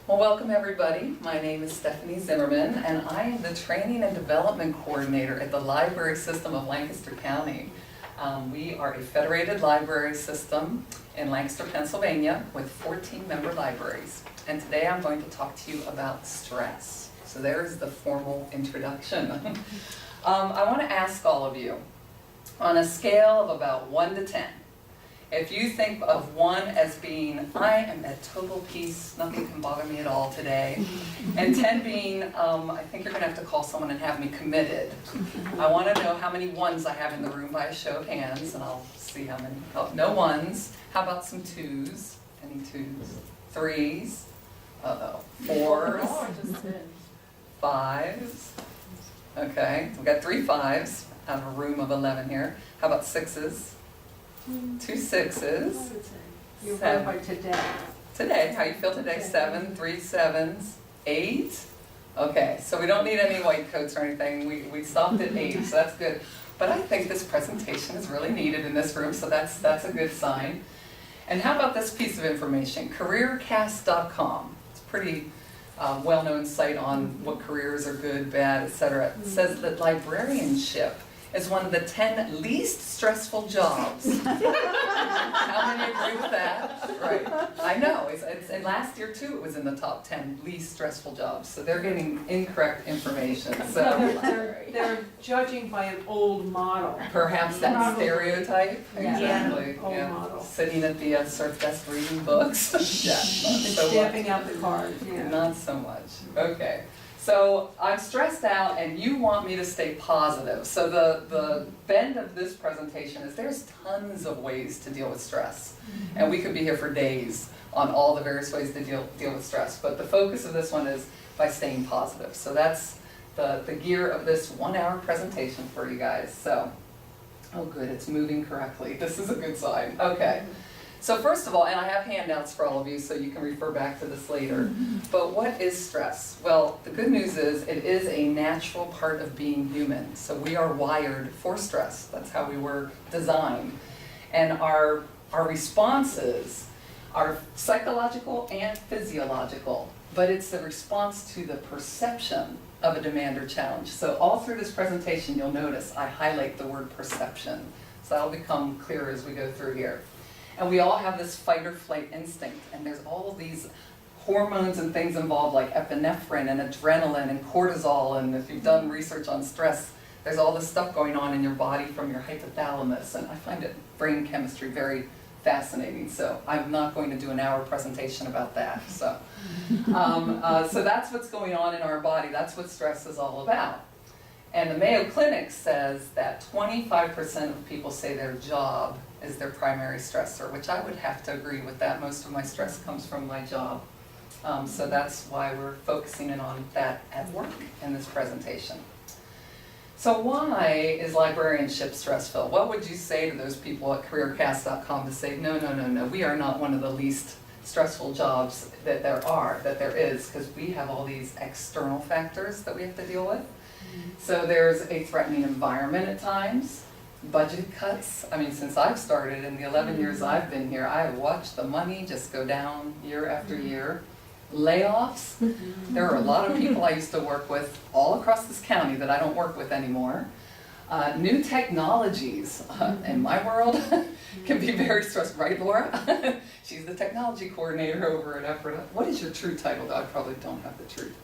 Well, welcome everybody. My name is Stephanie Zimmerman, and I am the Training and Development Coordinator at the Library System of Lancaster County. We are a federated library system in Lancaster, Pennsylvania, with 14 member libraries. And today I'm going to talk to you about stress. So there's the formal introduction. I want to ask all of you, on a scale of about 1 to 10, if you think of 1 as being, I am at total peace, nothing can bother me at all today, and 10 being, I think you're going to have to call someone and have me committed. I want to know how many 1s I have in the room by a show of hands, and I'll see how many. Oh, no 1s. How about some 2s? Any 2s? 3s? Uh-oh. 4s? 5s? Okay, we've got 3 5s out of a room of 11 here. How about 6s? 2 6s. You feel by today. Today, how you feel today? 7, 3 7s, 8. Okay, so we don't need any white coats or anything. We stopped at 8, so that's good. But I think this presentation is really needed in this room, so that's a good sign. And how about this piece of information? Careercast.com. It's a pretty well-known site on what careers are good, bad, etc. It says that librarianship is one of the 10 least stressful jobs. How many agree with that? Right. I know. And last year, too, it was in the top 10 least stressful jobs. So they're getting incorrect information. So they're judging by an old model. Perhaps that stereotype. Exactly. Old model. Sitting at the surf desk reading books. Yeah, not so Stamping much. out the cards. Yeah. Not so much. Okay. So I'm stressed out and you want me to stay positive. So the bend of this presentation is there's tons of ways to deal with stress. And we could be here for days on all the various ways to deal with stress. But the focus of this one is by staying positive. So that's the gear of this 1-hour presentation for you guys. So, oh good, it's moving correctly. This is a good sign. Okay. So first of all, and I have handouts for all of you so you can refer back to this later, but what is stress? Well, the good news is it is a natural part of being human. So we are wired for stress. That's how we were designed. And our responses are psychological and physiological, but it's the response to the perception of a demand or challenge. So all through this presentation, you'll notice I highlight the word perception. So that'll become clearer as we go through here. And we all have this fight or flight instinct, and there's all of these hormones and things involved like epinephrine and adrenaline and cortisol, and if you've done research on stress, there's all this stuff going on in your body from your hypothalamus, and I find it brain chemistry very fascinating, so I'm not going to do an hour presentation about that. So, so that's what's going on in our body, that's what stress is all about. And the Mayo Clinic says that 25% of people say their job is their primary stressor, which I would have to agree with that. Most of my stress comes from my job. So that's why we're focusing in on that at work in this presentation. So why is librarianship stressful? What would you say to those people at careercast.com to say, no, we are not one of the least stressful jobs that there is, because we have all these external factors that we have to deal with. So there's a threatening environment at times, budget cuts. I mean, since I've started in the 11 years I've been here, I have watched the money just go down year after year. Layoffs. There are a lot of people I used to work with all across this county that I don't work with anymore. New technologies in my world can be very stressful, right, Laura? She's the technology coordinator over at Affirmations. What is your true title? I probably don't have the truth.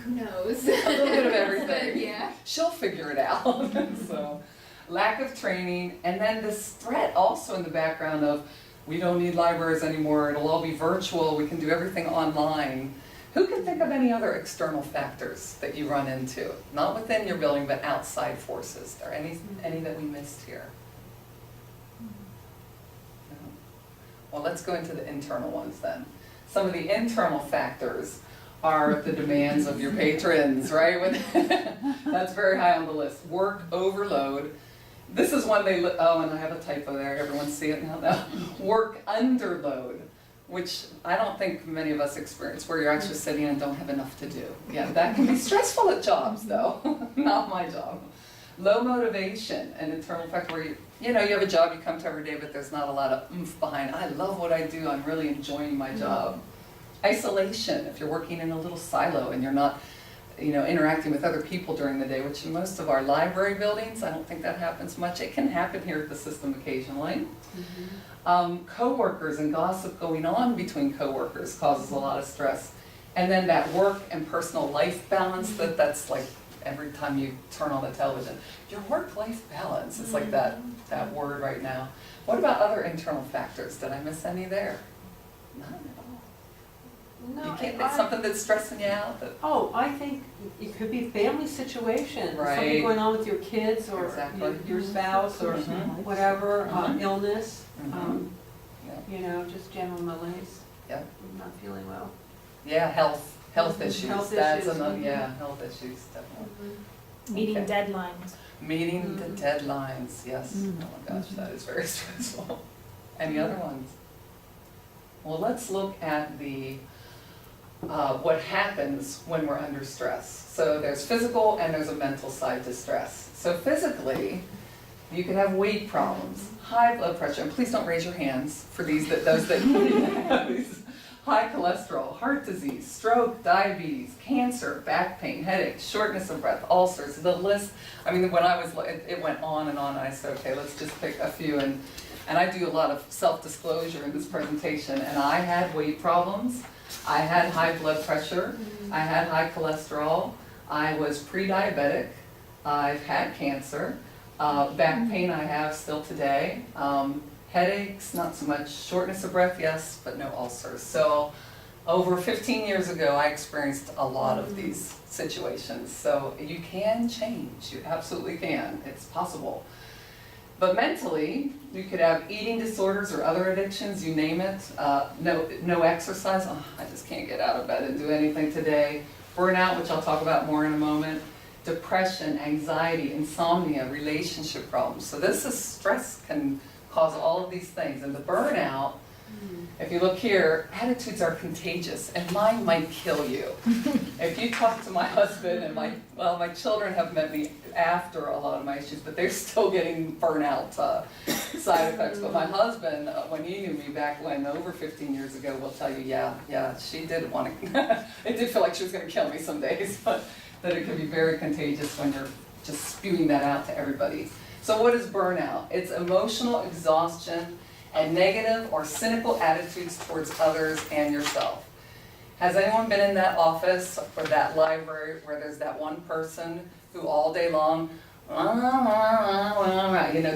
Who knows? A little bit of everything. Yeah. She'll figure it out. So, lack of training, and then this threat also in the background of we don't need libraries anymore, it'll all be virtual, we can do everything online. Who can think of any other external factors that you run into? Not within your building, but outside forces. Are any that we missed here? No? Well, let's go into the internal ones then. Some of the internal factors are the demands of your patrons, right? That's very high on the list. Work overload. This is one they, oh, and I have a typo there, everyone see it now? No. Work underload, which I don't think many of us experience, where you're actually sitting and don't have enough to do. Yeah, that can be stressful at jobs though, not my job. Low motivation, an internal factor where you have a job you come to every day, but there's not a lot of oomph behind. I love what I do, I'm really enjoying my job. Isolation, if you're working in a little silo and you're not, interacting with other people during the day, which in most of our library buildings, I don't think that happens much. It can happen here at the system occasionally. Coworkers and gossip going on between coworkers causes a lot of stress. And then that work and personal life balance, that's like every time you turn on the television. Your work-life balance, it's like that word right now. What about other internal factors? Did I miss any there? None at all. No, You can't think something that's stressing you out? I think it could be family situation, Right. something going on with your kids or Exactly. your spouse or whatever, illness, Yeah. just general malaise. Yeah. Not feeling well. Yeah, health issues. Health That's issues. another, health issues, definitely. Meeting Okay. deadlines. Meeting the deadlines, yes. Oh my gosh, that is very stressful. Any other ones? Well, let's look at the what happens when we're under stress. So there's physical and there's a mental side to stress. So physically, you can have weight problems, high blood pressure, and please don't raise your hands for those that have these. High cholesterol, heart disease, stroke, diabetes, cancer, back pain, headaches, shortness of breath, ulcers, the list. I mean, when I was, it went on and I said, okay, let's just pick a few. And I do a lot of self-disclosure in this presentation. And I had weight problems. I had high blood pressure. I had high cholesterol. I was pre-diabetic. I've had cancer. Back pain I have still today. Headaches, not so much. Shortness of breath, yes, but no ulcers. So over 15 years ago, I experienced a lot of these situations. So you can change, you absolutely can, it's possible. But mentally, you could have eating disorders or other addictions, you name it. No exercise, I just can't get out of bed and do anything today. Burnout, which I'll talk about more in a moment. Depression, anxiety, insomnia, relationship problems. So this is stress can cause all of these things. And the burnout, if you look here, attitudes are contagious and mine might kill you. If you talk to my husband and my children have met me after a lot of my issues, but they're still getting burnout side effects. But my husband, when he knew me back when, over 15 years ago, will tell you, yeah, she did want to, it did feel like she was going to kill me some days, but that it can be very contagious when you're just spewing that out to everybody. So what is burnout? It's emotional exhaustion and negative or cynical attitudes towards others and yourself. Has anyone been in that office or that library where there's that one person who all day long,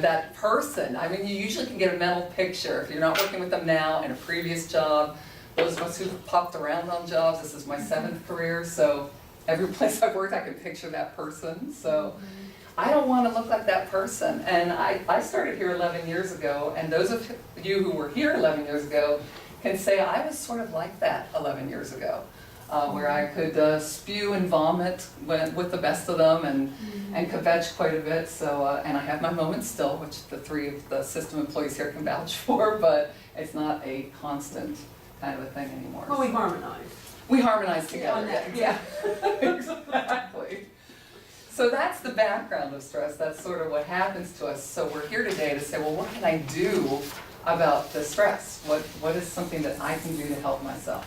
that person? I mean, you usually can get a mental picture if you're not working with them now in a previous job. Those of us who've popped around on jobs, this is my 7th career, so every place I've worked I can picture that person. So I don't want to look like that person. And I started here 11 years ago, and those of you who were here 11 years ago can say I was sort of like that 11 years ago, where I could spew and vomit with the best of them and kvetch quite a bit. So, and I have my moments still, which the 3 of the system employees here can vouch for, but it's not a constant kind of a thing anymore. Well, we harmonize. We harmonize together. Yeah. Exactly. So that's the background of stress. That's sort of what happens to us. So we're here today to say, well, what can I do about the stress? What is something that I can do to help myself?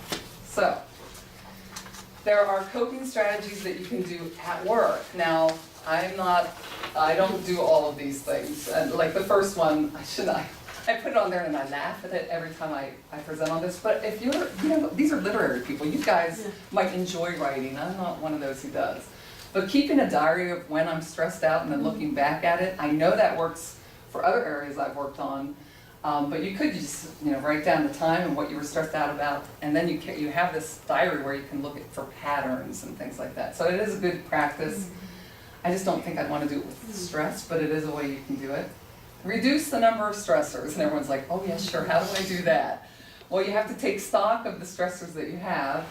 So there are coping strategies that you can do at work. Now, I don't do all of these things. And like the first one, I put it on there and I laugh at it every time I present on this. But if these are literary people. You guys might enjoy writing. I'm not one of those who does. But keeping a diary of when I'm stressed out and then looking back at it, I know that works for other areas I've worked on. But you could just write down the time and what you were stressed out about, and then you have this diary where you can look for patterns and things like that. So it is a good practice. I just don't think I'd want to do it with stress, but it is a way you can do it. Reduce the number of stressors, and everyone's like, oh yeah, sure, how do I do that? Well, you have to take stock of the stressors that you have,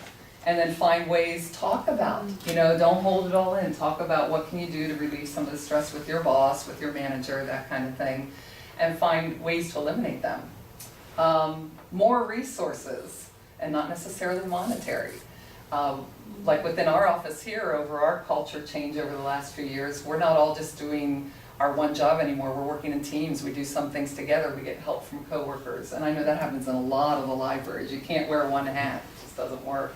and then find ways, talk about, don't hold it all in. Talk about what can you do to relieve some of the stress with your boss, with your manager, that kind of thing, and find ways to eliminate them. More resources, and not necessarily monetary. Like within our office here, over our culture change over the last few years, we're not all just doing our one job anymore. We're working in teams. We do some things together. We get help from coworkers. And I know that happens in a lot of the libraries. You can't wear one hat. just doesn't work.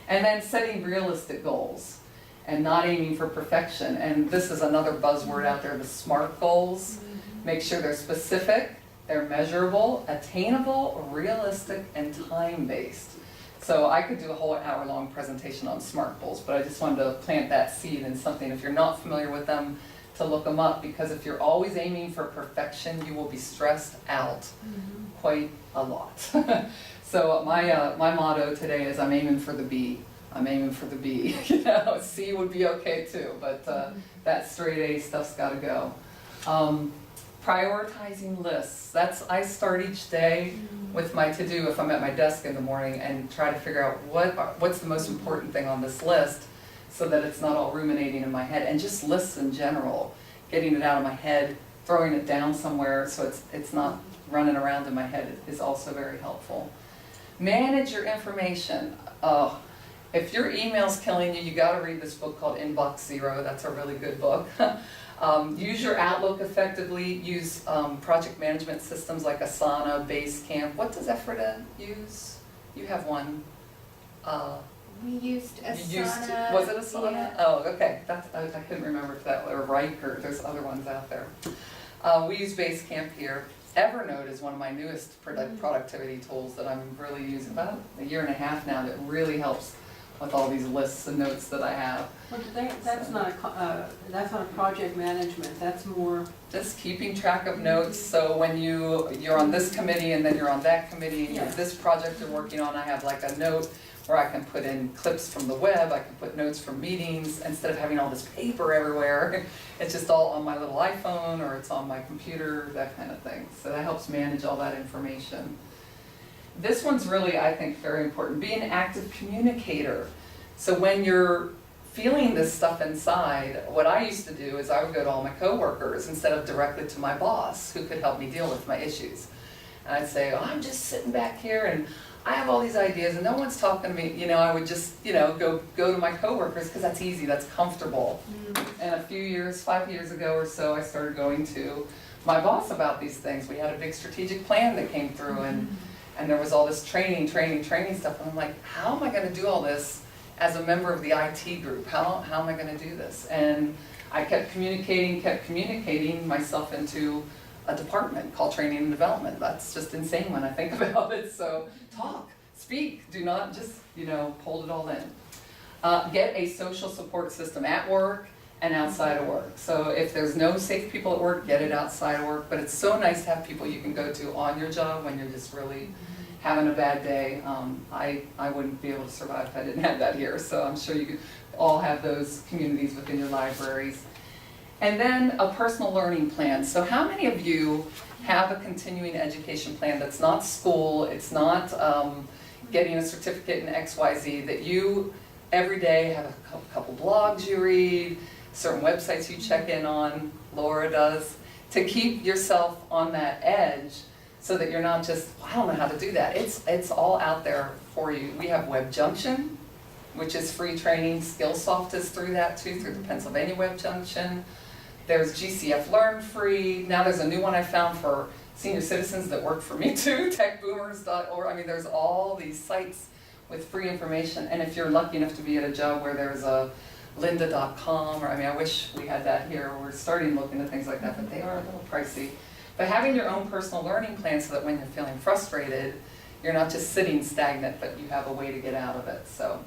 And then setting realistic goals and not aiming for perfection. And this is another buzzword out there, the SMART goals. Make sure they're specific, they're measurable, attainable, realistic, and time-based. So I could do a whole hour-long presentation on SMART goals, but I just wanted to plant that seed in something, if you're not familiar with them, to look them up, because if you're always aiming for perfection, you will be stressed out quite a lot. So my motto today is I'm aiming for the B. I'm aiming for the B. You know, C would be okay too, but that straight A stuff's got to go. Prioritizing lists. I start each day with my to-do if I'm at my desk in the morning and try to figure out what's the most important thing on this list, so that it's not all ruminating in my head, and just lists in general, getting it out of my head, throwing it down somewhere so it's not running around in my head is also very helpful. Manage your information. If your email's killing you, you gotta read this book called Inbox Zero. That's a really good book. Use your Outlook effectively. Use project management systems like Asana, Basecamp. What does Ephrata use? You have one. We used Asana. Was it Asana? Yeah. Oh, okay. I couldn't remember if that, or Riker, there's other ones out there. We use Basecamp here. Evernote is one of my newest productivity tools that I'm really using, about a year and a half now, that really helps with all these lists and notes that I have. Well, that's not a project management, that's more... Just keeping track of notes, so when you're on this committee and then you're on that committee, and you have this project you're working on, I have like a note where I can put in clips from the web, I can put notes from meetings, instead of having all this paper everywhere. It's just all on my little iPhone, or it's on my computer, that kind of thing. So that helps manage all that information. This one's really, I think, very important. Be an active communicator. So when you're feeling this stuff inside, what I used to do is I would go to all my coworkers instead of directly to my boss, who could help me deal with my issues. And I'd say, oh, I'm just sitting back here and I have all these ideas and no one's talking to me. You know, I would just, go to my coworkers, because that's easy, that's comfortable. And a few years, 5 years ago or so, I started going to my boss about these things. We had a big strategic plan that came through, and there was all this training stuff. And I'm like, how am I going to do all this as a member of the IT group? How am I going to do this? And I kept communicating myself into a department called Training and Development. That's just insane when I think about it. So talk, speak, do not just, hold it all in. Get a social support system at work and outside of work. So if there's no safe people at work, get it outside of work. But it's so nice to have people you can go to on your job when you're just really having a bad day. I wouldn't be able to survive if I didn't have that here. So I'm sure you could all have those communities within your libraries. And then a personal learning plan. So how many of you have a continuing education plan that's not school, it's not getting a certificate in XYZ, that you every day have a couple blogs you read, certain websites you check in on, Laura does, to keep yourself on that edge so that you're not just, well, I don't know how to do that. It's all out there for you. We have Web Junction, which is free training. Skillsoft is through that too, through the Pennsylvania Web Junction. There's GCF Learn Free. Now there's a new one I found for senior citizens that work for me too, techboomers.org. I mean, there's all these sites with free information. And if you're lucky enough to be at a job where there's a lynda.com, or I wish we had that here. We're starting looking at things like that, but they are a little pricey. But having your own personal learning plan so that when you're feeling frustrated, you're not just sitting stagnant, but you have a way to get out of it. So,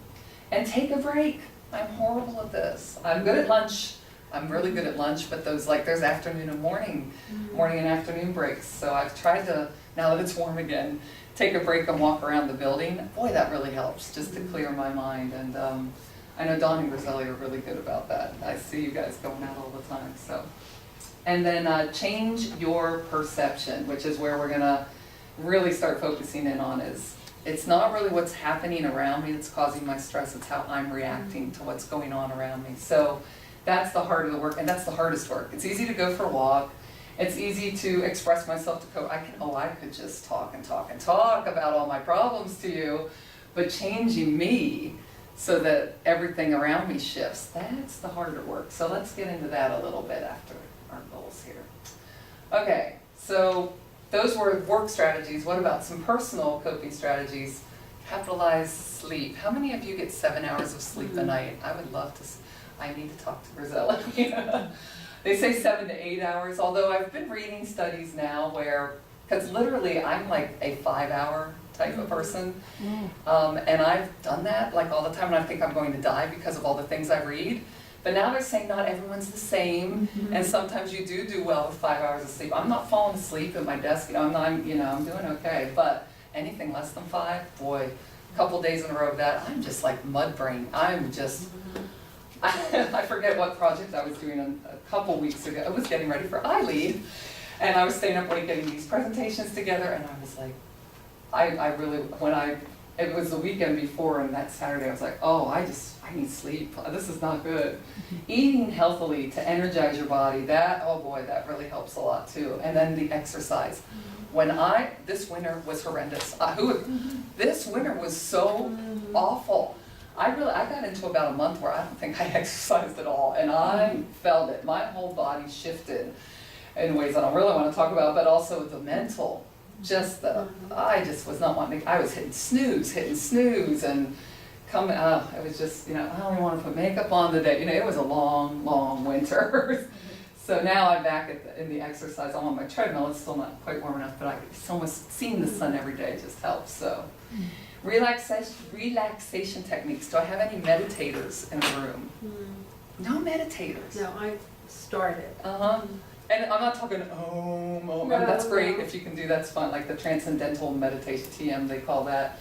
and take a break. I'm horrible at this. I'm good at lunch. I'm really good at lunch, but there's afternoon and morning and afternoon breaks. So I've tried to, now that it's warm again, take a break and walk around the building. Boy, that really helps, just to clear my mind. And I know Dawn and Griselli are really good about that. I see you guys going out all the time. So, and then change your perception, which is where we're gonna really start focusing in on. Is it's not really what's happening around me that's causing my stress, it's how I'm reacting to what's going on around me. So that's the heart of the work, and that's the hardest work. It's easy to go for a walk. It's easy to express myself to coach. I could just talk and talk and talk about all my problems to you, but changing me so that everything around me shifts, that's the harder work. So let's get into that a little bit after our goals here. Okay, so those were work strategies. What about some personal coping strategies? capitalize sleep. How many of you get 7 hours of sleep a night? I would love to, I need to talk to Rosella. They say 7 to 8 hours, although I've been reading studies now where, because literally I'm like a 5-hour type of person, and I've done that like all the time, and I think I'm going to die because of all the things I read. But now they're saying not everyone's the same, and sometimes you do well with 5 hours of sleep. I'm not falling asleep at my desk, I'm doing okay, but anything less than 5, boy, a couple days in a row of that, I'm just like mud brain. I'm just, I forget what project I was doing a couple weeks ago. I was getting ready for ILEAD, and I was staying up late getting these presentations together, and I was like, I really, it was the weekend before, and that Saturday I was like, oh, I need sleep. This is not good. Eating healthily to energize your body, oh boy, that really helps a lot too. And then the exercise. This winter was horrendous. This winter was so awful. I got into about a month where I don't think I exercised at all, and I felt it. My whole body shifted in ways I don't really want to talk about, but also the mental. I just was not wanting to, I was hitting snooze, and it was just, I only want to put makeup on today. It was a long, long winter. So now I'm back in the exercise. I'm on my treadmill. It's still not quite warm enough, but it's almost seeing the sun every day just helps. So relaxation techniques. Do I have any meditators in the room? No meditators. No, I started. And I'm not talking and that's great. If you can do that's fun, like the transcendental meditation, TM they call that.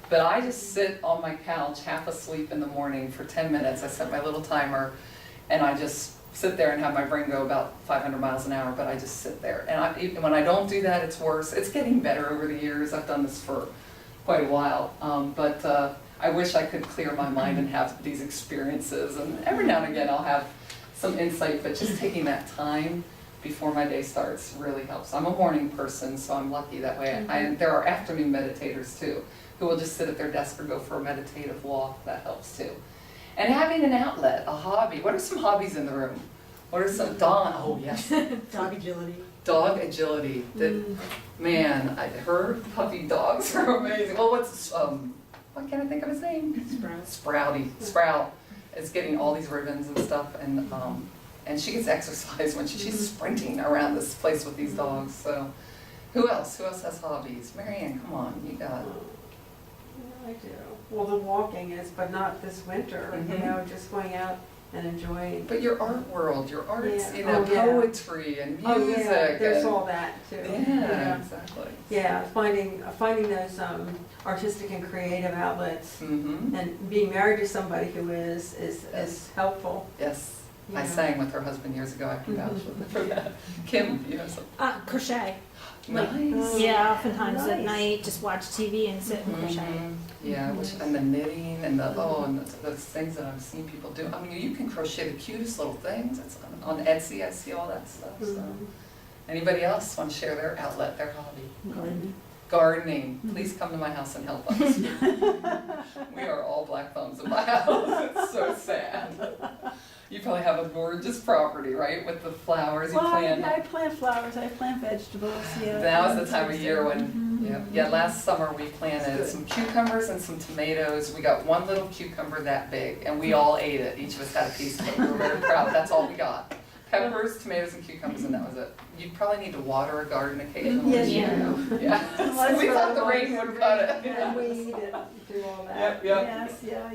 But I just sit on my couch half asleep in the morning for 10 minutes. I set my little timer, and I just sit there and have my brain go about 500 miles an hour, but I just sit there. And even when I don't do that, it's worse. It's getting better over the years. I've done this for quite a while, but I wish I could clear my mind and have these experiences. And every now and again I'll have some insight, but just taking that time before my day starts really helps. I'm a morning person, so I'm lucky that way. There are afternoon meditators too, who will just sit at their desk or go for a meditative walk. That helps too. And having an outlet, a hobby. What are some hobbies in the room? What are some, Dawn? Oh yes. Dog agility. Dog agility. Man, her puppy dogs are amazing. Well, what can't I think of his name? Sprout is getting all these ribbons and stuff, and she gets exercise when she's sprinting around this place with these dogs. So, who else? Who else has hobbies? Marianne, come on, you got it. I do. Well, the walking is, but not this winter, just going out and enjoying. But your art world, your arts, Yeah. poetry and music. There's and, all that too. Yeah, exactly. Yeah, finding those artistic and creative outlets, and being married to somebody who is helpful. Yes. Yeah. I sang with her husband years ago. I can vouch for that. Kim, you know something? Crochet. Nice. Yeah, oftentimes at night, just watch TV and sit and crochet. Yeah, and the knitting and those things that I've seen people do. I mean, you can crochet the cutest little things. It's on Etsy. I see all that stuff. So, anybody else want to share their outlet, their hobby? Gardening. Please come to my house and help us. We are all black thumbs in my house. It's so sad. You probably have a gorgeous property, right, with the flowers you plant. I plant flowers, I plant vegetables, yeah. Now is the time of year when, last summer we planted some cucumbers and some tomatoes. We got one little cucumber that big, and we all ate it. Each of us had a piece of it. We were very proud. That's all we got. Peppers, tomatoes, and cucumbers, and that was it. You probably need to water a garden occasionally. Yes, you do. Yeah. So we thought the rain would cut it. And weed and do all that. Yes, yeah.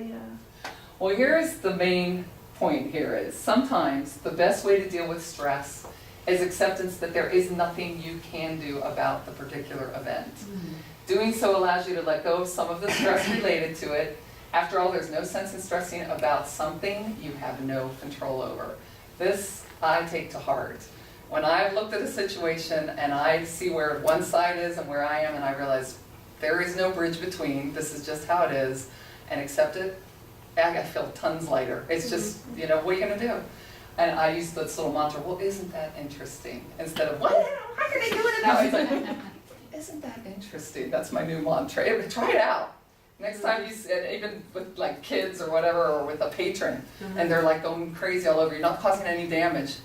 Well, here's the main point here is sometimes the best way to deal with stress is acceptance that there is nothing you can do about the particular event. Doing so allows you to let go of some of the stress related to it. After all, there's no sense in stressing about something you have no control over. This I take to heart. When I've looked at a situation and I see where one side is and where I am, and I realize there is no bridge between, this is just how it is, and accept it, I feel tons lighter. It's just, what are you going to do? And I use this little mantra, well, isn't that interesting? Instead of, what? How can they do it now? It's like, isn't that interesting? That's my new mantra. Try it out. Next time you sit, even with like kids or whatever, or with a patron, and they're like going crazy all over, you're not causing any damage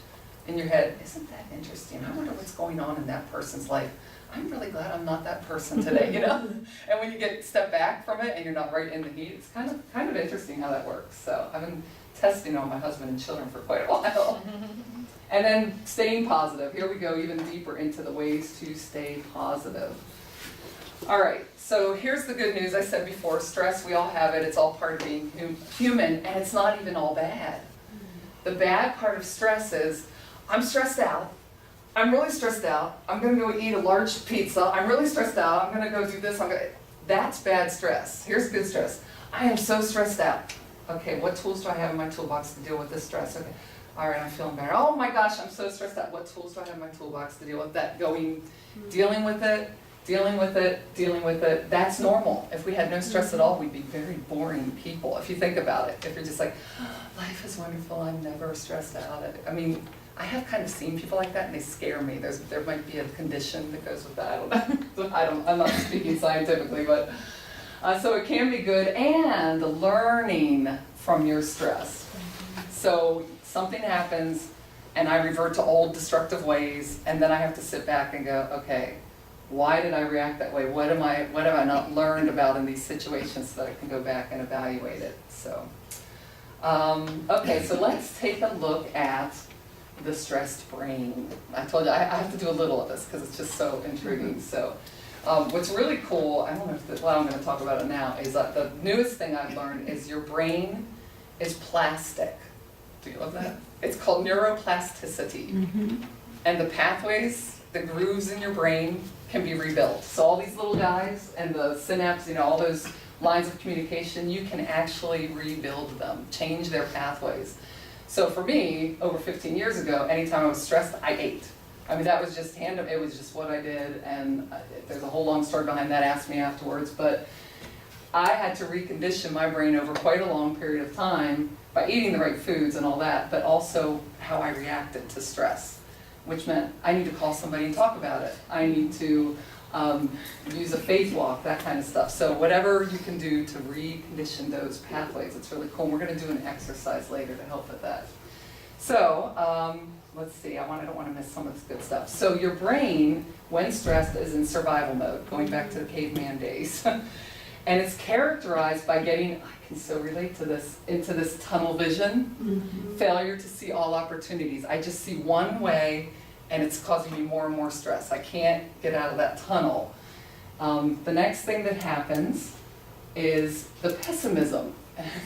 in your head. Isn't that interesting? I wonder what's going on in that person's life. I'm really glad I'm not that person today, you know? And when you step back from it and you're not right in the heat, it's kind of interesting how that works. So I've been testing on my husband and children for quite a while. And then staying positive. Here we go even deeper into the ways to stay positive. All right, so here's the good news. I said before, stress, we all have it. It's all part of being human, and it's not even all bad. The bad part of stress is, I'm stressed out. I'm really stressed out. I'm going to go eat a large pizza. I'm really stressed out. I'm going to go do this. That's bad stress. Here's good stress. I am so stressed out. Okay, what tools do I have in my toolbox to deal with this stress? Okay, all right, I'm feeling better. Oh my gosh, I'm so stressed out. What tools do I have in my toolbox to deal with that? Dealing with it, dealing with it, dealing with it. That's normal. If we had no stress at all, we'd be very boring people, if you think about it. If you're just like, oh, life is wonderful, I'm never stressed out. I mean, I have kind of seen people like that and they scare me. There might be a condition that goes with that. I don't know. I'm not speaking scientifically, but so it can be good, and learning from your stress. So something happens and I revert to old destructive ways, and then I have to sit back and go, okay, why did I react that way? What have I not learned about in these situations so that I can go back and evaluate it? So, okay, so let's take a look at the stressed brain. I told you I have to do a little of this because it's just so intriguing. So what's really cool, I don't know if I'm going to talk about it now, is that the newest thing I've learned is your brain is plastic. Do you love that? It's called neuroplasticity. And the pathways, the grooves in your brain can be rebuilt. So all these little guys and the synapses, you know, all those lines of communication, you can actually rebuild them, change their pathways. So for me, over 15 years ago, anytime I was stressed, I ate. I mean, that was just it was just what I did, and there's a whole long story behind that, ask me afterwards, but I had to recondition my brain over quite a long period of time by eating the right foods and all that, but also how I reacted to stress, which meant I need to call somebody and talk about it. I need to use a faith walk, that kind of stuff. So whatever you can do to recondition those pathways, it's really cool. And we're going to do an exercise later to help with that. So let's see, I don't want to miss some of this good stuff. So your brain, when stressed, is in survival mode, going back to the caveman days. And it's characterized by getting, I can so relate to this, into this tunnel vision, failure to see all opportunities. I just see one way, and it's causing me more and more stress. I can't get out of that tunnel. The next thing that happens is the pessimism.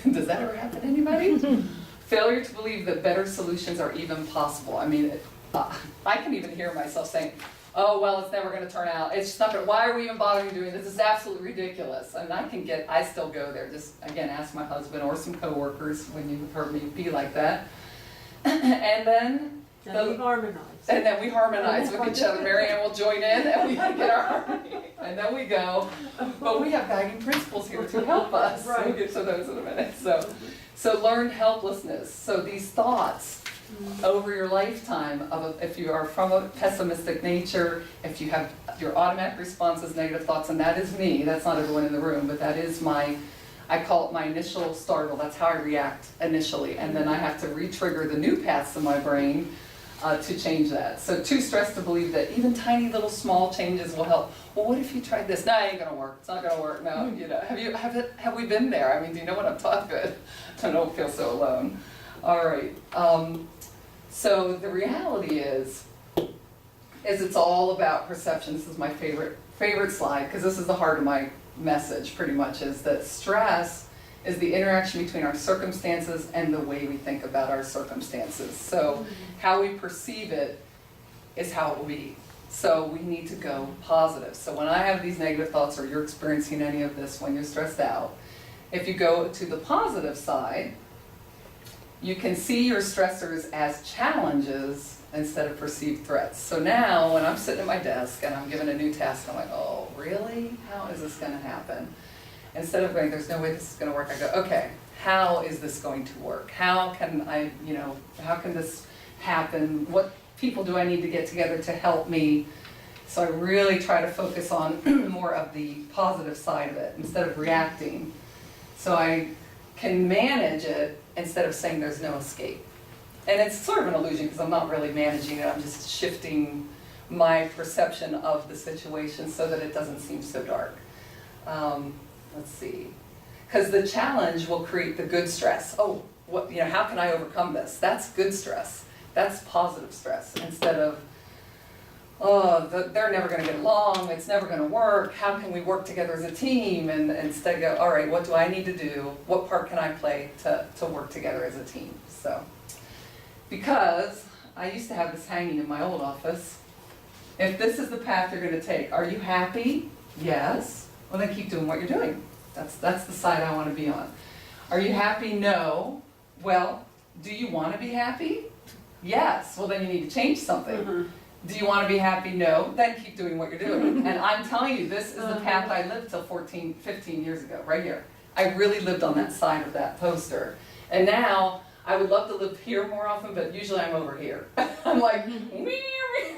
Does that ever happen to anybody? Failure to believe that better solutions are even possible. I mean, I can even hear myself saying, oh, well, it's never going to turn out. It's just not going to, why are we even bothering doing this? This is absolutely ridiculous. And I still go there. Just, again, ask my husband or some coworkers when you've heard me be like that. And then we harmonize. And then we harmonize with each other. Mary Ann will join in and we get our harmony. And then we go, but we have guiding principles here to help us. Right. We'll get to those in a minute. So learn helplessness. So these thoughts over your lifetime, if you are from a pessimistic nature, if you have your automatic response is negative thoughts, and that is me, that's not everyone in the room, but that is I call it my initial startle. That's how I react initially. And then I have to re-trigger the new paths in my brain to change that. So too stressed to believe that even tiny little small changes will help. Well, what if you tried this? No, it ain't gonna work. It's not gonna work. No, you know. Have we been there? I mean, do you know what I'm talking about? I don't feel so alone. All right. So the reality is it's all about perception. This is my favorite slide, because this is the heart of my message pretty much, is that stress is the interaction between our circumstances and the way we think about our circumstances. So how we perceive it is how it will be. So we need to go positive. So when I have these negative thoughts, or you're experiencing any of this when you're stressed out, if you go to the positive side, you can see your stressors as challenges instead of perceived threats. So now when I'm sitting at my desk and I'm given a new task, I'm like, oh, really? How is this going to happen? Instead of going, there's no way this is going to work, I go, okay, how is this going to work? How can I, how can this happen? What people do I need to get together to help me? So I really try to focus on more of the positive side of it instead of reacting. So I can manage it instead of saying there's no escape. And it's sort of an illusion because I'm not really managing it, I'm just shifting my perception of the situation so that it doesn't seem so dark. Let's see. Because the challenge will create the good stress. Oh, what, how can I overcome this? That's good stress. That's positive stress. Instead of, they're never going to get along, it's never going to work, how can we work together as a team? And instead go, all right, what do I need to do? What part can I play to work together as a team? So, because I used to have this hanging in my old office. If this is the path you're going to take, are you happy? Yes. Well, then keep doing what you're doing. That's the side I want to be on. Are you happy? No. Well, do you want to be happy? Yes. Well, then you need to change something. Do you want to be happy? No. Then keep doing what you're doing. And I'm telling you, this is the path I lived till 15 years ago, right here. I really lived on that side of that poster. And now, I would love to live here more often, but usually I'm over here. I'm like,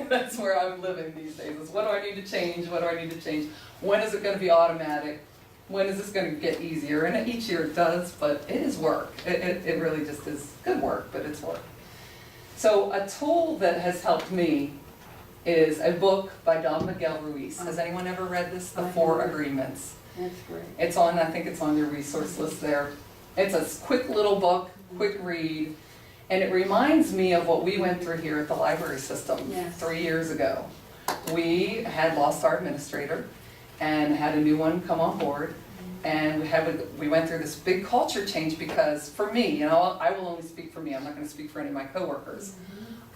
that's where I'm living these days. Is what do I need to change? What do I need to change? When is it going to be automatic? When is this going to get easier? And each year it does, but it is work. It really just is good work, but it's work. So a tool that has helped me is a book by Don Miguel Ruiz. Has anyone ever read this? The 4 Agreements. That's great. It's on, I think it's on your resource list there. It's a quick little book, quick read, and it reminds me of what we went through here at the library system 3 years ago. We had lost our administrator and had a new one come on board, and we went through this big culture change because for me, I will only speak for me, I'm not going to speak for any of my coworkers.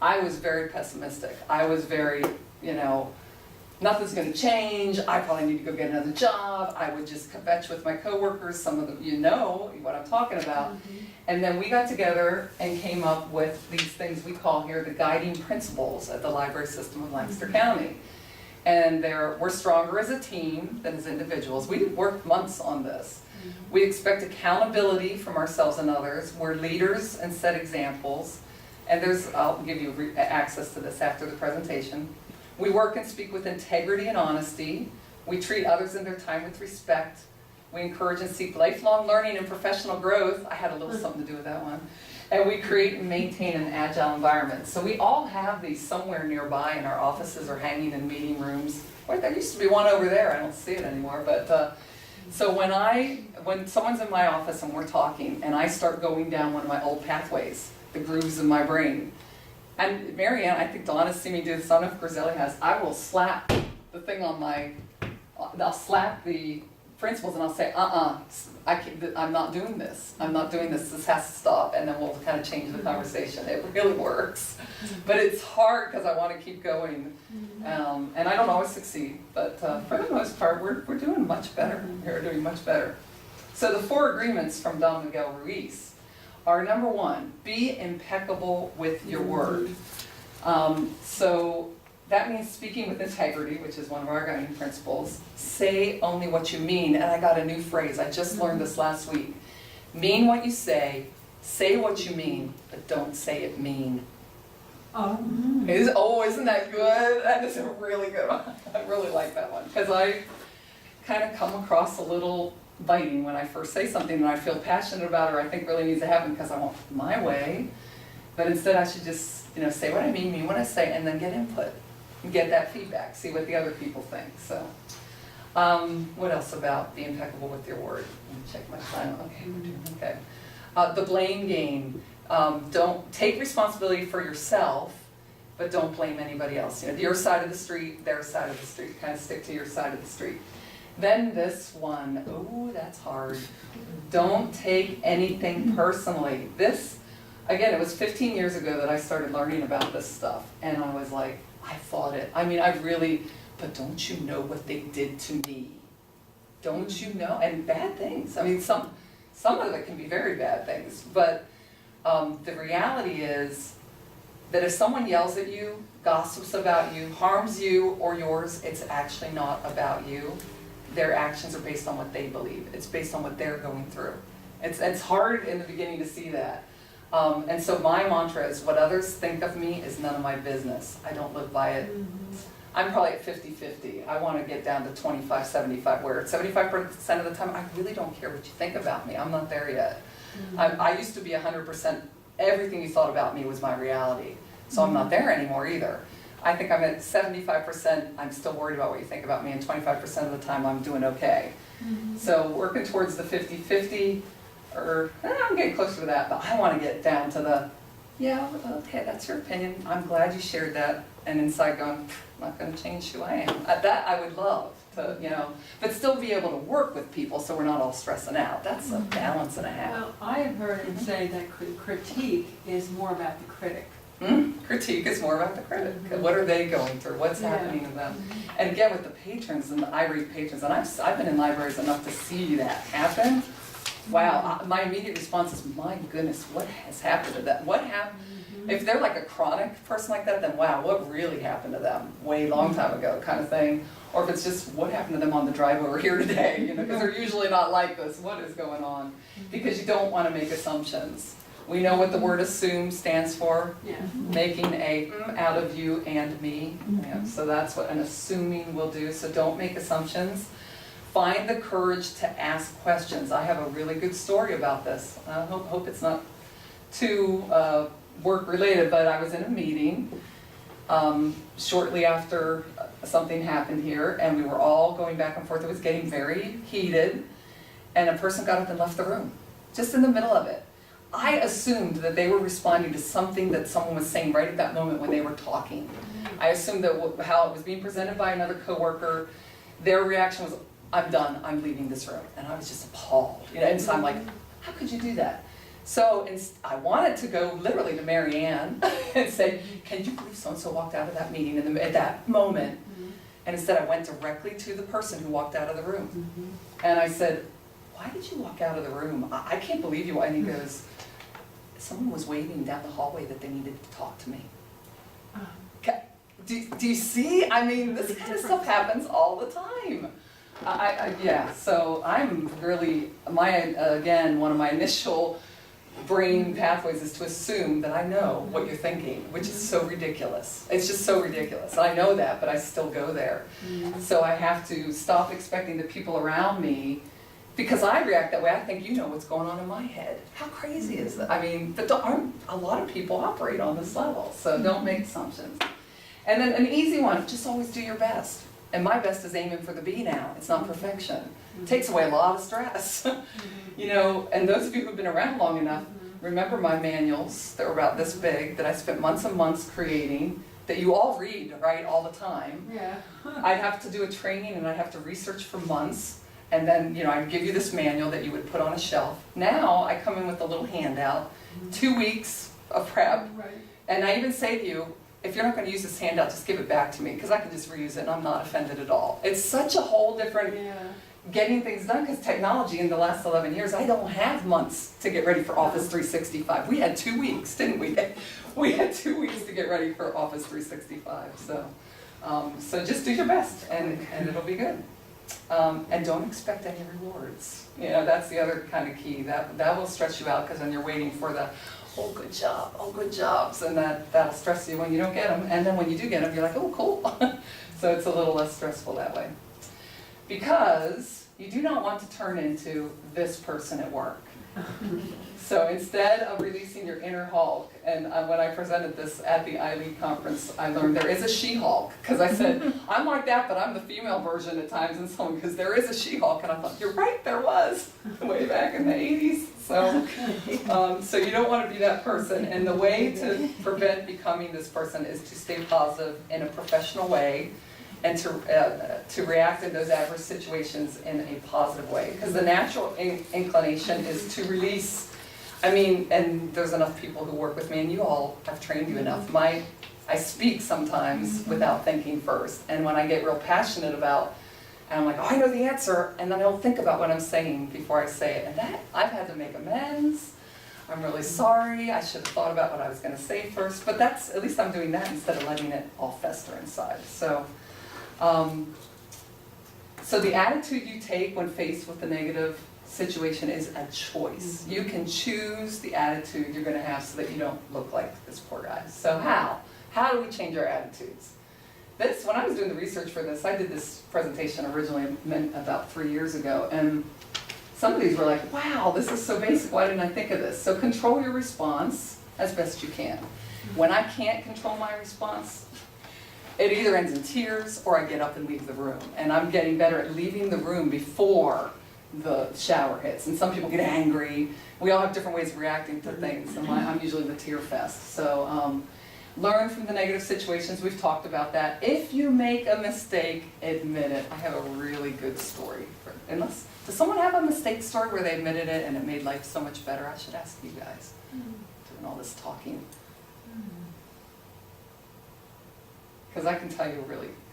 I was very pessimistic. I was very, nothing's going to change, I probably need to go get another job. I would just kvetch with my coworkers, some of them, you know what I'm talking about. And then we got together and came up with these things we call here the guiding principles at the library system of Lancaster County. And we're stronger as a team than as individuals. We worked months on this. We expect accountability from ourselves and others. We're leaders and set examples. And I'll give you access to this after the presentation. We work and speak with integrity and honesty. We treat others in their time with respect. We encourage and seek lifelong learning and professional growth. I had a little something to do with that one. And we create and maintain an agile environment. So we all have these somewhere nearby in our offices or hanging in meeting rooms. Well, there used to be one over there. I don't see it anymore. But so when someone's in my office and we're talking and I start going down one of my old pathways, the grooves in my brain, and Marianne, I think Dawn has seen me do this, I don't know if Griselli has, I will slap the thing on I'll slap the principles and I'll say, I'm not doing this. I'm not doing this. This has to stop. And then we'll kind of change the conversation. It really works. But it's hard because I want to keep going. And I don't always succeed. But for the most part, we're doing much better. We're doing much better. So the 4 agreements from Don Miguel Ruiz are, number 1, be impeccable with your word. So that means speaking with integrity, which is one of our guiding principles. Say only what you mean. And I got a new phrase. I just learned this last week. Mean what you say what you mean, but don't say it mean. Isn't that good? That is a really good one. I really like that one. Because I kind of come across a little biting when I first say something that I feel passionate about or I think really needs to happen because I want my way. But instead I should just say what I mean what I say, and then get input. Get that feedback, see what the other people think. So, what else about be impeccable with your word? Let me check my time. Okay, we're doing okay. The blame game. Don't take responsibility for yourself, but don't blame anybody else. Your side of the street, their side of the street. Kind of stick to your side of the street. Then this one, that's hard. Don't take anything personally. This, again, it was 15 years ago that I started learning about this stuff, and I was like, I fought it. But don't you know what they did to me? Don't you know? And bad things. Some of it can be very bad things, but the reality is that if someone yells at you, gossips about you, harms you or yours, it's actually not about you. Their actions are based on what they believe. It's based on what they're going through. It's hard in the beginning to see that. And so my mantra is, what others think of me is none of my business. I don't live by it. I'm probably at 50-50. I want to get down to 25-75, where 75% of the time, I really don't care what you think about me. I'm not there yet. I used to be 100%, everything you thought about me was my reality. So I'm not there anymore either. I think I'm at 75%, I'm still worried about what you think about me, and 25% of the time I'm doing okay. So working towards the 50-50, or I'm getting closer to that, but I want to get down to the, yeah, okay, that's your opinion, I'm glad you shared that, and inside going, I'm not going to change who I am. That I would love to, you know, but still be able to work with people so we're not all stressing out. That's a balance and a half. Well, I have heard it say that critique is more about the critic. Critique is more about the critic. What are they going through? What's happening to them? And again, with the patrons and the irate patrons, and I've been in libraries enough to see that happen. Wow, my immediate response is, my goodness, what has happened to them? What happened? If they're like a chronic person like that, then wow, what really happened to them way long time ago kind of thing. Or if it's just, what happened to them on the drive over here today? You know, because they're usually not like this. What is going on? Because you don't want to make assumptions. We know what the word assume stands for. Yeah. Making a out of you and me. Yeah, so that's what an assuming will do. So don't make assumptions. Find the courage to ask questions. I have a really good story about this. I hope it's not too work related, but I was in a meeting shortly after something happened here, and we were all going back and forth. It was getting very heated, and a person got up and left the room, just in the middle of it. I assumed that they were responding to something that someone was saying right at that moment when they were talking. I assumed that how it was being presented by another coworker, their reaction was, I'm done, I'm leaving this room. And I was just appalled. You know, and so I'm like, how could you do that? So I wanted to go literally to Mary Ann and say, can you believe so-and-so walked out of that meeting at that moment? And instead I went directly to the person who walked out of the room. And I said, why did you walk out of the room? I can't believe you. And he goes, someone was waving down the hallway that they needed to talk to me. Okay. Do you see? I mean, this kind of stuff happens all the time. Yeah, so I'm really, again, one of my initial brain pathways is to assume that I know what you're thinking, which is so ridiculous. It's just so ridiculous. I know that, but I still go there. So I have to stop expecting the people around me, because I react that way. I think you know what's going on in my head. How crazy is that? I mean, but a lot of people operate on this level, so don't make assumptions. And then an easy one, just always do your best. And my best is aiming for the B now. It's not perfection. It takes away a lot of stress. You know, and those of you who've been around long enough, remember my manuals that were about this big, that I spent months and months creating, that you all read, right, all the time. Yeah. I'd have to do a training and I'd have to research for months. And then, you know, I'd give you this manual that you would put on a shelf. Now I come in with a little handout, 2 weeks of prep. Right. And I even say to you, if you're not going to use this handout, just give it back to me, because I can just reuse it and I'm not offended at all. It's such a whole different getting things done, because technology in the last 11 years, I don't have months to get ready for Office 365. We had 2 weeks, didn't we? We had 2 weeks to get ready for Office 365. So just do your best and it'll be good. And don't expect any rewards. You know, that's the other kind of key. That will stress you out, because then you're waiting for the, oh, good job, oh, good jobs, and that'll stress you when you don't get them. And then when you do get them, you're like, oh, cool. So it's a little less stressful that way. Because you do not want to turn into this person at work. So instead of releasing your inner Hulk, and when I presented this at the ILEAD conference, I learned there is a she-Hulk, because I said, I'm like that, but I'm the female version at times, and so because there is a she-Hulk, and I thought, you're right, there was, way back in the 80s. So you don't want to be that person, and the way to prevent becoming this person is to stay positive in a professional way, and to react in those adverse situations in a positive way. Because the natural inclination is to release, I mean, and there's enough people who work with me, and you all have trained you enough. I speak sometimes without thinking first, and when I get real passionate about, and I'm like, oh, I know the answer, and then I don't think about what I'm saying before I say it, and that, I've had to make amends. I'm really sorry, I should have thought about what I was going to say first, but that's, at least I'm doing that instead of letting it all fester inside. So the attitude you take when faced with a negative situation is a choice. You can choose the attitude you're going to have so that you don't look like this poor guy. So how? How do we change our attitudes? When I was doing the research for this, I did this presentation originally about 3 years ago, and some of these were like, wow, this is so basic, why didn't I think of this? So control your response as best you can. When I can't control my response, it either ends in tears or I get up and leave the room. And I'm getting better at leaving the room before the shower hits. And some people get angry. We all have different ways of reacting to things. And I'm usually the tear fest. So learn from the negative situations. We've talked about that. If you make a mistake, admit it. I have a really good story. Does someone have a mistake story where they admitted it and it made life so much better? I should ask you guys. Doing all this talking. Because I can tell you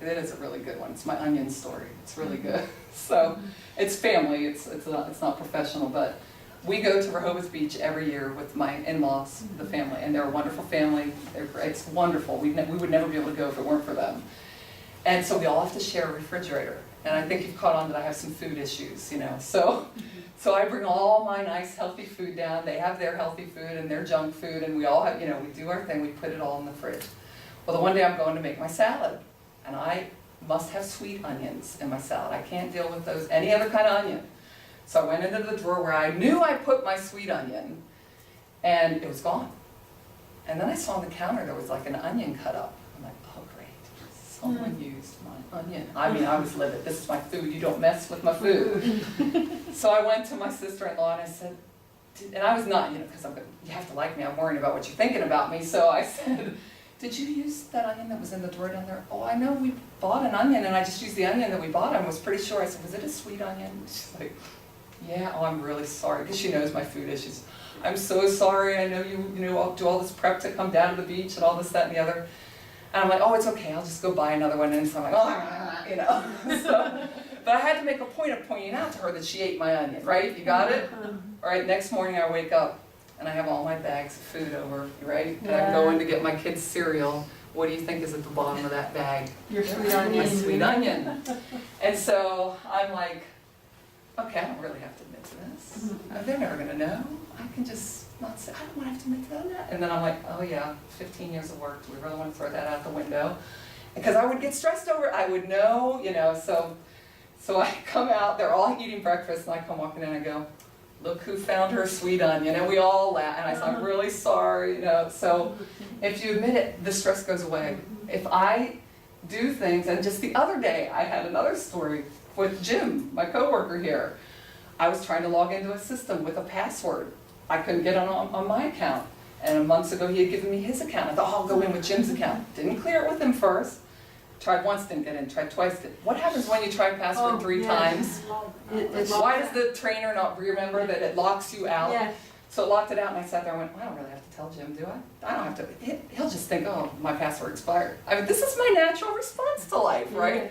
it is a really good one. It's my onion story. It's really good. So it's family, it's not professional, but we go to Rehoboth Beach every year with my in-laws, the family, and they're a wonderful family. It's wonderful. We would never be able to go if it weren't for them. And so we all have to share a refrigerator. And I think you've caught on that I have some food issues, you know. So I bring all my nice healthy food down. They have their healthy food and their junk food, and we all have, you know, we do our thing. We put it all in the fridge. Well, the one day I'm going to make my salad, and I must have sweet onions in my salad. I can't deal with those, any other kind of onion. So I went into the drawer where I knew I put my sweet onion, and it was gone. And then I saw on the counter there was like an onion cut up. I'm like, oh great, someone used my onion. I mean, I was livid. This is my food. You don't mess with my food. So I went to my sister-in-law and I said, and I was not, you know, because you have to like me. I'm worrying about what you're thinking about me. So I said, did you use that onion that was in the drawer down there? Oh, I know, we bought an onion, and I just used the onion that we bought. I was pretty sure. I said, was it a sweet onion? She's like, yeah, oh, I'm really sorry, because she knows my food issues. I'm so sorry, I know you know, do all this prep to come down to the beach and all this, that, and the other. And I'm like, oh, it's okay, I'll just go buy another one. And so I'm like, oh, you know. So, but I had to make a point of pointing out to her that she ate my onion, right? You got it? All right, next morning I wake up, and I have all my bags of food over, right? And I'm going to get my kids' cereal. What do you think is at the bottom of that bag? Your sweet onion. My sweet onion. And so I'm like, okay, I don't really have to admit to this. They're never going to know. I can just not say, I don't want to have to admit to that. And then I'm like, oh yeah, 15 years of work. Do we really want to throw that out the window? Because I would get stressed over it. I would know, you know. So I come out, they're all eating breakfast, and I come walking in and I go, look who found her sweet onion, and we all laugh, and I said, I'm really sorry, you know. So if you admit it, the stress goes away. If I do things, and just the other day, I had another story with Jim, my coworker here. I was trying to log into a system with a password. I couldn't get on my account, and months ago he had given me his account. I thought, oh, I'll go in with Jim's account. Didn't clear it with him first. Tried once, didn't get in, tried twice. What happens when you try password 3 times? Why does the trainer not remember that it locks you out? Yeah. So it locked it out, and I sat there and went, well, I don't really have to tell Jim, do I? I don't have to. He'll just think, oh, my password expired. I mean, this is my natural response to life, right? Yeah.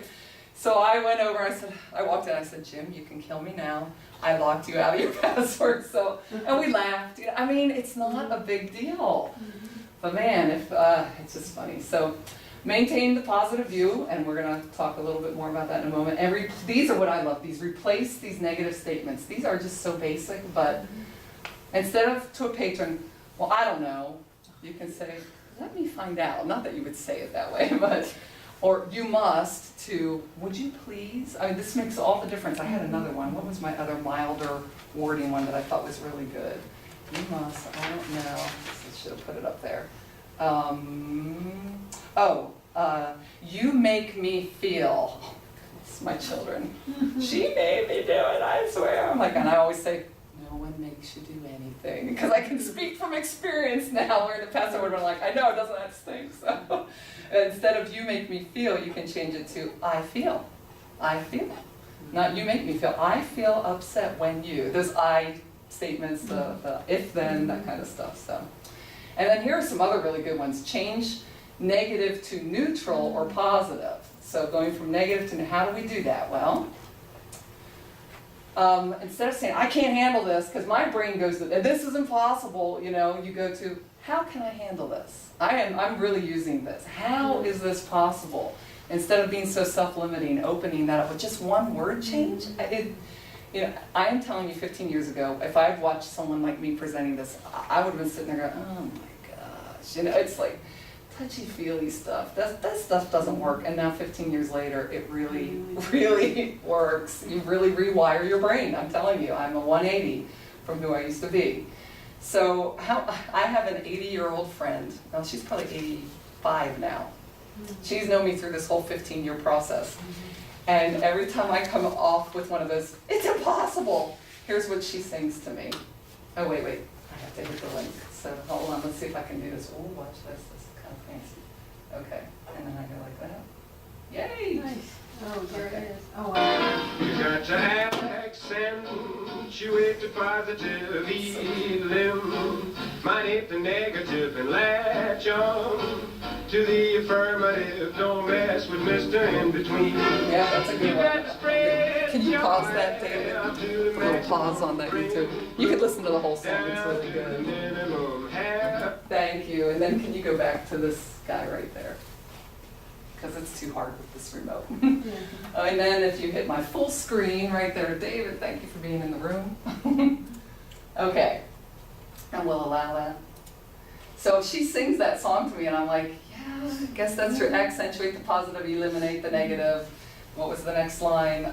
So I went over, I walked in, I said, Jim, you can kill me now. I locked you out of your password. So, and we laughed. You know, I mean, it's not a big deal. But man, it's just funny. So maintain the positive view, and we're going to talk a little bit more about that in a moment. And these are what I love. Replace these negative statements. These are just so basic, but instead of to a patron, well, I don't know, you can say, let me find out. Not that you would say it that way, but, or you must, to, would you please? I mean, this makes all the difference. I had another one. What was my other milder wording one that I thought was really good? You must, I don't know. I should have put it up there. You make me feel, oh my goodness, my children. She made me do it, I swear. I'm like, and I always say, no one makes you do anything. Because I can speak from experience now, where in the past I would have been like, I know, doesn't that stink? So instead of you make me feel, you can change it to I feel. I feel. Not you make me feel. I feel upset when you. Those I statements, the if then, that kind of stuff. So, and then here are some other really good ones. Change negative to neutral or positive. So going from negative to, how do we do that? Well, instead of saying, I can't handle this, because my brain goes to, this is impossible, you know, you go to, how can I handle this? I'm really using this. How is this possible? Instead of being so self-limiting, opening that up with just one word change. You know, I am telling you 15 years ago, if I had watched someone like me presenting this, I would have been sitting there going, oh my gosh. You know, it's like touchy-feely stuff. That stuff doesn't work. And now 15 years later, it really, really works. You really rewire your brain. I'm telling you, I'm a 180 from who I used to be. So I have an 80-year-old friend. Well, she's probably 85 now. She's known me through this whole 15-year process. And every time I come off with one of those, it's impossible, here's what she sings to me. Oh, wait, I have to hit the link. So hold on, let's see if I can do this. Oh, watch this is kind of fancy. Okay, and then I go like that. Yay! Nice. Oh, there Okay. it is. Oh, wow. You got to accentuate the positive, eliminate the negative, and latch on to the affirmative. Don't mess with Mr. In Between. Yeah, that's a good You got to one. spread Can you your pause that, David? love to the A little pause on that YouTube. You can listen to the whole song, it's really good. minimum half. Thank you, and then can you go back to this guy right there? Because it's too hard with this remote. Yeah. And then if you hit my full screen right there, David, thank you for being in the room. Okay, and we'll allow that. So she sings that song to me and I'm like, yeah, I guess that's true. Accentuate the positive, eliminate the negative. What was the next line?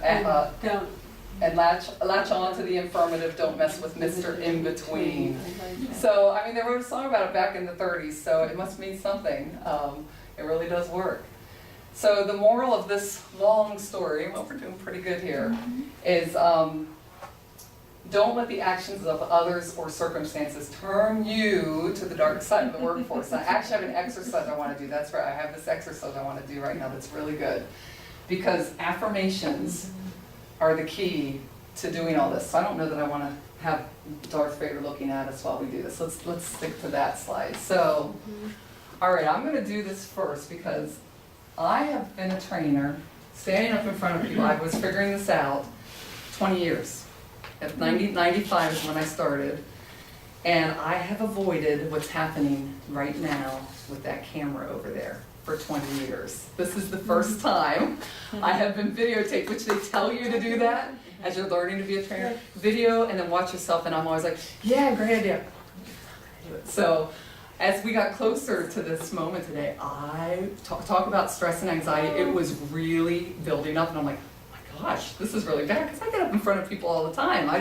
Don't. And latch on to the affirmative, don't mess with Mr. In Between. So, I mean, they wrote a song about it back in the 30s, so it must mean something. It really does work. So the moral of this long story, well, we're doing pretty good here, is don't let the actions of others or circumstances turn you to the dark side of the workforce. I actually have an exercise I want to do. That's right, I have this exercise I want to do right now that's really good. Because affirmations are the key to doing all this. So I don't know that I want to have Darth Vader looking at us while we do this. Let's stick to that slide. So, all right, I'm going to do this first because I have been a trainer, standing up in front of people. I was figuring this out 20 years. At 95 is when I started. And I have avoided what's happening right now with that camera over there for 20 years. This is the first time I have been videotaped, which they tell you to do that as you're learning to be a trainer. Video and then watch yourself, and I'm always like, yeah, great idea. So as we got closer to this moment today, I talk about stress and anxiety. It was really building up, and I'm like, oh my gosh, this is really bad, because I get up in front of people all the time. I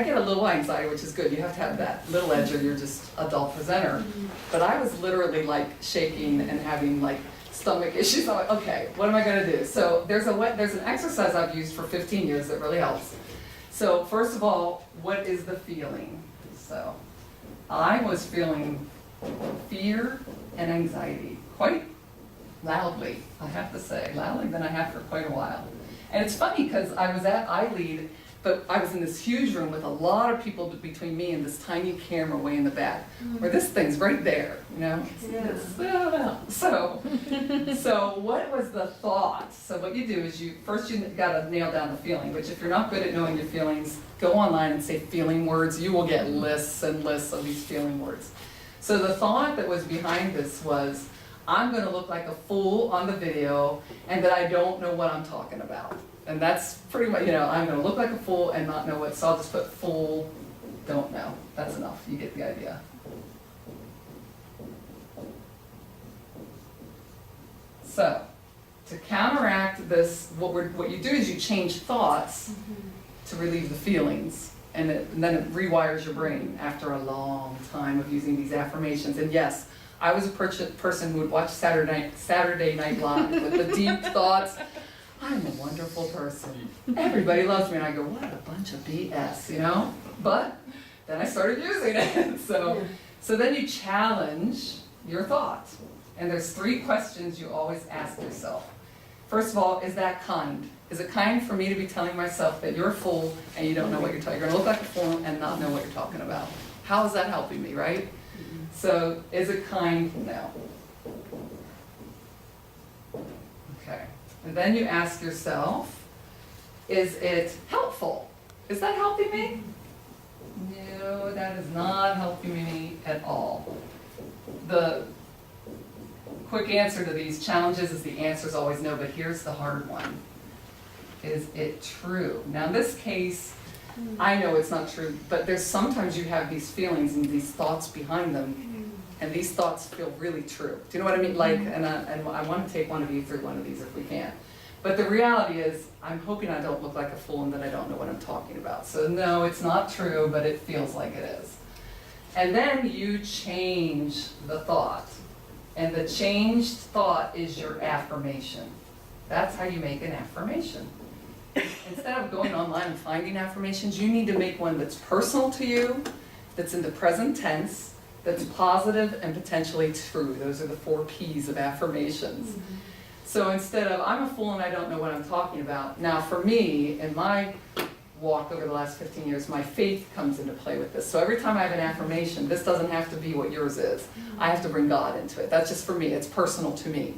get a little anxiety, which is good. You have to have that little edge or you're just a dull presenter. But I was literally like shaking and having like stomach issues. I'm like, okay, what am I gonna do? So there's an exercise I've used for 15 years that really helps. So first of all, what is the feeling? So I was feeling fear and anxiety quite loudly, I have to say, loudly than I have for quite a while. And it's funny because I was at ILEAD, but I was in this huge room with a lot of people between me and this tiny camera way in the back, where this thing's right there, you know? So what was the thought? So what you do is you gotta nail down the feeling, which if you're not good at knowing your feelings, go online and say feeling words. You will get lists and lists of these feeling words. So the thought that was behind this was, I'm gonna look like a fool on the video and that I don't know what I'm talking about. And that's pretty much, I'm gonna look like a fool and not know what, so I'll just put fool, don't know. That's enough, you get the idea. So, to counteract this, what you do is you change thoughts to relieve the feelings, and then it rewires your brain after a long time of using these affirmations. And yes, I was a person who would watch Saturday Night Live with the deep thoughts. I'm a wonderful person. Everybody loves me. And I go, what a bunch of BS, But then I started using it. So then you challenge your thoughts. And there's 3 questions you always ask yourself. First of all, is that kind? Is it kind for me to be telling myself that you're a fool and you don't know what you're talking about? You're going to look like a fool and not know what you're talking about. How is that helping me, right? So is it kind? No. Okay. And then you ask yourself, is it helpful? Is that helping me? No, that is not helping me at all. The quick answer to these challenges is the answer is always no, but here's the hard one. Is it true? Now in this case, I know it's not true, but there's sometimes you have these feelings and these thoughts behind them, and these thoughts feel really true. Do you know what I mean? Like, and I want to take one of you through one of these if we can. But the reality is, I'm hoping I don't look like a fool and that I don't know what I'm talking about. So no, it's not true, but it feels like it is. And then you change the thought. And the changed thought is your affirmation. That's how you make an affirmation. Instead of going online and finding affirmations, you need to make one that's personal to you, that's in the present tense, that's positive and potentially true. Those are the 4 P's of affirmations. So instead of, I'm a fool and I don't know what I'm talking about. Now for me, in my walk over the last 15 years, my faith comes into play with this. So every time I have an affirmation, this doesn't have to be what yours is. I have to bring God into it. That's just for me, it's personal to me.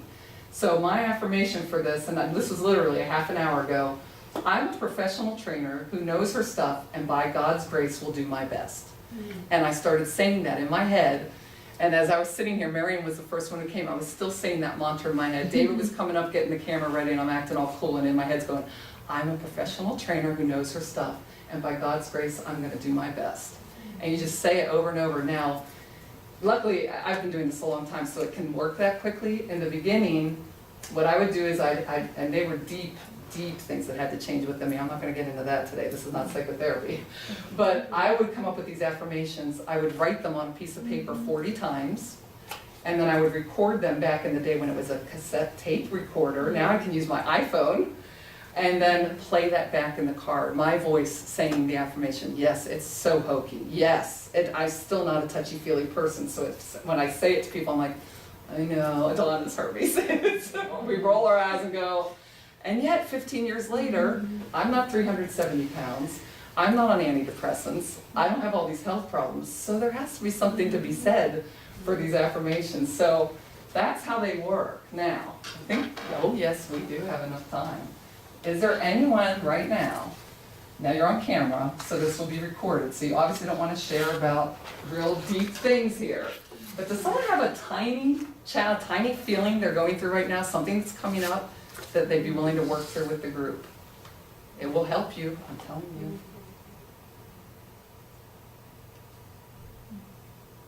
So my affirmation for this, and this was literally a half an hour ago, I'm a professional trainer who knows her stuff and by God's grace will do my best. And I started saying that in my head. And as I was sitting here, Marion was the first one who came, I was still saying that mantra in my head. David was coming up, getting the camera ready, and I'm acting all cool, and in my head's going, I'm a professional trainer who knows her stuff, and by God's grace, I'm gonna do my best. And you just say it over and over. Now, luckily, I've been doing this a long time, so it can work that quickly. In the beginning, what I would do is and they were deep things that had to change with me. I'm not gonna get into that today, this is not psychotherapy. But I would come up with these affirmations, I would write them on a piece of paper 40 times, and then I would record them back in the day when it was a cassette tape recorder. Now I can use my iPhone, and then play that back in the car. My voice saying the affirmation, yes, it's so hokey, yes. I'm still not a touchy-feely person, so when I say it to people, I'm like, I know, Dawn has heard me say it. So we roll our eyes and go, and yet 15 years later, I'm not 370 pounds, I'm not on antidepressants, I don't have all these health problems, so there has to be something to be said for these affirmations. So that's how they work. Now, I think, oh yes, we do have enough time. Is there anyone right now you're on camera, so this will be recorded, so you obviously don't want to share about real deep things here. But does someone have a tiny feeling they're going through right now, something that's coming up that they'd be willing to work through with the group? It will help you, I'm telling you.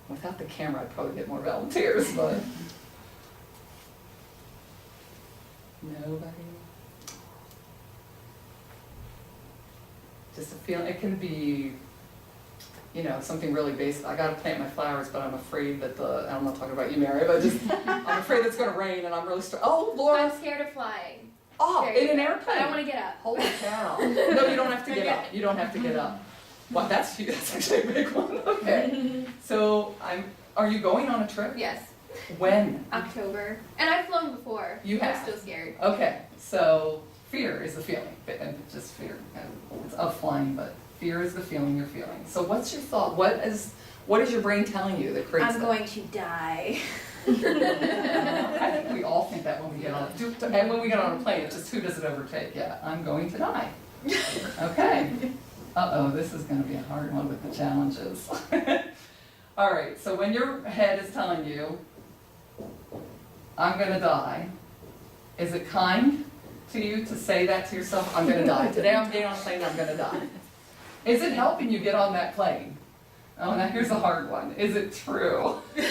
Without the camera, I'd probably get more volunteers, but. Nobody? Just a feeling, it can be, something really basic. I gotta plant my flowers, but I'm afraid that I'm not talking about you, Mary, but just, I'm afraid it's gonna rain and I'm really oh, Laura. I'm scared of flying. Oh, There you in an go. airplane. I don't want to get up. Holy cow. No, you don't have to get up. You don't have to get up. Well, that's actually a big one. Okay. So, are you going on a trip? Yes, When? October. And I've flown before. You I'm have? still scared. Okay, so fear is the feeling, and just fear. It's of flying, but fear is the feeling you're feeling. So what's your thought? What is your brain telling you that creates I'm that? going to die. I think we all think that when we get on, and when we get on a plane, it's just who does it overtake? Yeah, I'm going to die. Okay. Uh-oh, this is gonna be a hard one with the challenges. All right, so when your head is telling you, I'm gonna die, is it kind to you to say that to yourself? I'm gonna die. Today I'm getting on a plane, I'm gonna die. Is it helping you get on that plane? Oh, now here's a hard one. Is it true? You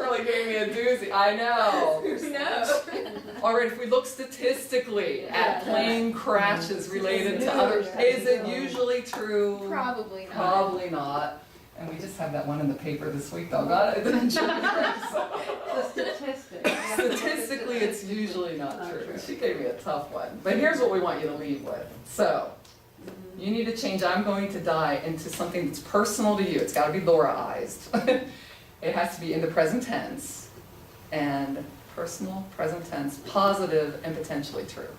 really gave me a doozy. I know. Who knows? All right, if we look statistically at plane crashes related to others, is it usually true? Probably not. Probably not. And we just had that one in the paper this week, though. Got it? The statistics. Statistically, it's usually not true. She gave me a tough one. But here's what we want you to leave with. So, you need to change I'm going to die into something that's personal to you. It's got to be Laura-ized. It has to be in the present tense, and personal, present tense, positive, and potentially true.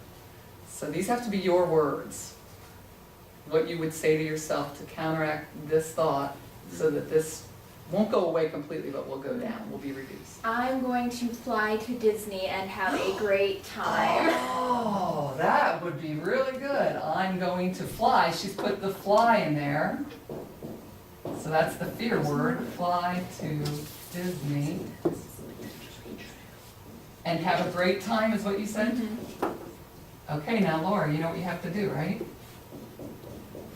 So these have to be your words. What you would say to yourself to counteract this thought so that this won't go away completely, but will go down, will be reduced. I'm going to fly to Disney and have a great time. Oh, that would be really good. I'm going to fly. She's put the fly in there. So that's the fear word, fly to Disney. And have a great time is what you said? Mm-hmm. Okay, now Laura, you know what you have to do, right?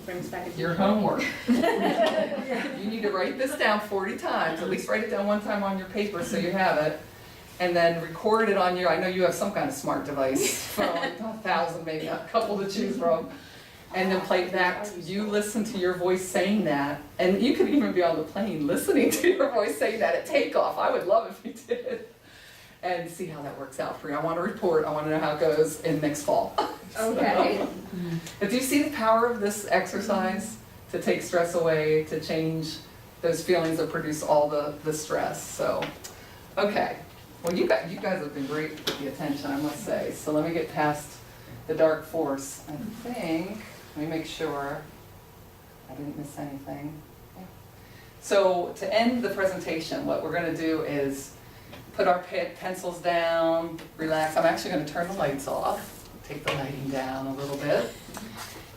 Brings back a Your homework. You need to write this down 40 times, at least write it down one time on your paper so you have it, and then record it on I know you have some kind of smart device, phone, 1,000 maybe, a couple to choose from, and then play back, you listen to your voice saying that, and you could even be on the plane listening to your voice saying that at takeoff. I would love if you did. And see how that works out for you. I want to report, I want to know how it goes in next fall. Okay. But do you see the power of this exercise to take stress away, to change those feelings that produce all the stress? So, okay. Well, you guys have been great with the attention, I must say. So let me get past the dark force. I think, let me make sure I didn't miss anything. Yeah. So to end the presentation, what we're going to do is put our pencils down, relax. I'm actually going to turn the lights off, take the lighting down a little bit.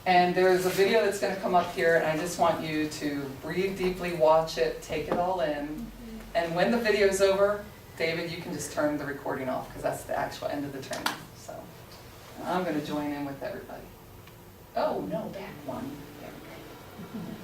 And there's a video that's going to come up here, and I just want you to breathe deeply, watch it, take it all in. And when the video's over, David, you can just turn the recording off, because that's the actual end of the training. So I'm going to join in with everybody. Oh, no, back one. There we go.